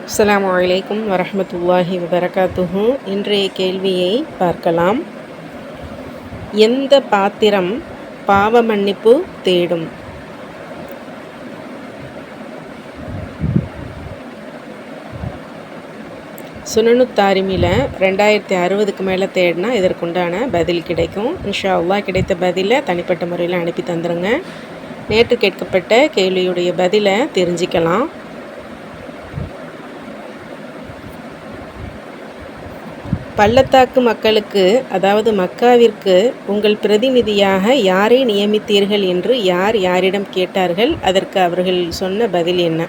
அஸ்ஸலாமு அலைக்கும் வரஹ்மத்துல்லாஹி வபரகாத்துஹு. இன்றைய கேள்வியை பார்க்கலாம். எந்த பாத்திரம் பாவ மன்னிப்பு தேடும்? சுனனுத் தாரிமில 2060க்கு மேலே தேடினா இதற்குண்டான பதில் கிடைக்கும். இன்ஷா அல்லாஹ் கிடைத்த பதிலை தனிப்பட்ட முறையில் அனுப்பி தந்துடுங்க. நேற்று கேட்கப்பட்ட கேள்வியுடைய பதிலை தெரிஞ்சிக்கலாம். பள்ளத்தாக்கு மக்களுக்கு, அதாவது மக்காவிற்கு உங்கள் பிரதிநிதியாக யாரை நியமித்தீர்கள் என்று யார் யாரிடம் கேட்டார்கள்? அதற்கு அவர்கள் சொன்ன பதில் என்ன?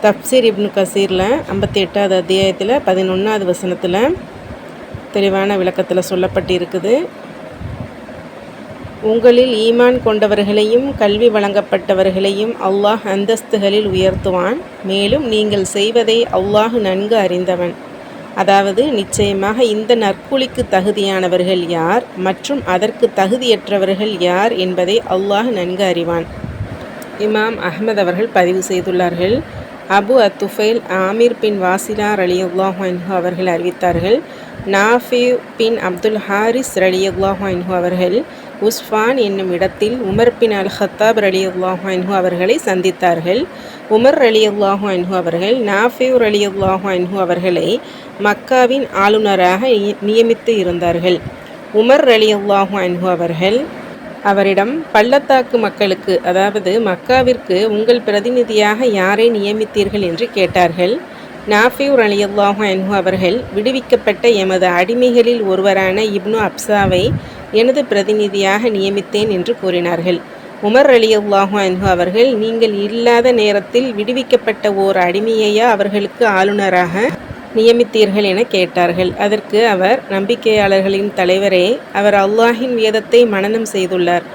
தப்சீர் இப்னு கசீரில் 58வது அத்தியாயத்தில் 11வது வசனத்தில் தெளிவான விளக்கத்தில் சொல்லப்பட்டிருக்குது. உங்களில் ஈமான் கொண்டவர்களையும் கல்வி வழங்கப்பட்டவர்களையும் அல்லாஹ் அந்தஸ்துகளில் உயர்த்துவான். மேலும் நீங்கள் செய்வதை அல்லாஹ் நன்கு அறிந்தவன். அதாவது நிச்சயமாக இந்த நற்கூலிக்கு தகுதியானவர்கள் யார் மற்றும் அதற்கு தகுதியற்றவர்கள் யார் என்பதை அல்லாஹ் நன்கு அறிவான். இமாம் அஹ்மத் அவர்கள் பதிவு செய்துள்ளார்கள். அபு அத்துஃபைல் ஆமீர் பின் வாசிலா ரலியல்லாஹு அன்ஹு அவர்கள் அறிவித்தார்கள். நாஃபி பின் அப்துல் ஹாரிஸ் ரலியல்லாஹு அன்ஹு அவர்கள் உஸ்ஃபான் என்னும் இடத்தில் உமர் பின் அல் ஹத்தாப் ரலியல்லாஹு அன்ஹு அவர்களை சந்தித்தார்கள். உமர் ரலியல்லாஹு அன்ஹு அவர்கள் நாஃபி ரலியல்லாஹு அன்ஹு அவர்களை மக்காவின் ஆளுநராக நியமித்து இருந்தார்கள். உமர் ரலியல்லாஹு அன்ஹு அவர்கள் அவரிடம் பள்ளத்தாக்கு மக்களுக்கு, அதாவது மக்காவிற்கு உங்கள் பிரதிநிதியாக யாரை நியமித்தீர்கள் என்று கேட்டார்கள். நாஃபி ரலியல்லாஹு அன்ஹு அவர்கள் விடுவிக்கப்பட்ட எமது அடிமைகளில் ஒருவரான இப்னு அப்சாவை எனது பிரதிநிதியாக நியமித்தேன் என்று கூறினார்கள். உமர் ரலியல்லாஹு அன்ஹு அவர்கள், நீங்கள் இல்லாத நேரத்தில் விடுவிக்கப்பட்ட ஓர் அடிமையையா அவர்களுக்கு ஆளுநராக நியமித்தீர்கள் என கேட்டார்கள். அதற்கு அவர், நம்பிக்கையாளர்களின் தலைவரே, அவர் அல்லாஹின் வேதத்தை மனனம் செய்துள்ளார்.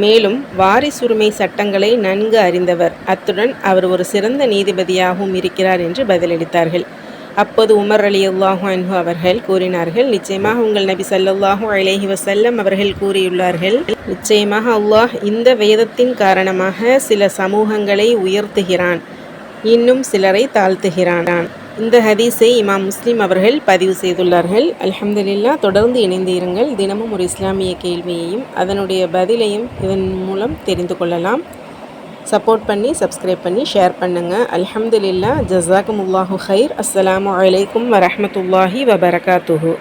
மேலும் வாரிசுரிமை சட்டங்களை நன்கு அறிந்தவர். அத்துடன் அவர் ஒரு சிறந்த நீதிபதியாகவும் இருக்கிறார் என்று பதிலளித்தார்கள். அப்போது உமர் ரலியல்லாஹு அன்ஹு அவர்கள் கூறினார்கள், நிச்சயமாக உங்கள் நபி ஸல்லல்லாஹு அலைஹி வஸல்லம் அவர்கள் கூறியுள்ளார்கள், நிச்சயமாக அல்லாஹ் இந்த வேதத்தின் காரணமாக சில சமூகங்களை உயர்த்துகிறான், இன்னும் சிலரை தாழ்த்துகிறான். இந்த ஹதீஸை இமாம் முஸ்லிம் அவர்கள் பதிவு செய்துள்ளார்கள். அல்ஹம்துலில்லாஹ். தொடர்ந்து இணைந்து இருங்கள். தினமும் ஒரு இஸ்லாமிய கேள்வியையும் அதனுடைய பதிலையும் இதன் மூலம் தெரிந்து கொள்ளலாம். சப்போர்ட் பண்ணி, சப்ஸ்கிரைப் பண்ணி, ஷேர் பண்ணுங்கள். அல்ஹம்துலில்லாஹ். ஜஸாக்குமுல்லாஹு ஹைர். அஸ்ஸலாமு அலைக்கும் வரஹ்மத்துல்லாஹி வபரகாத்துஹு.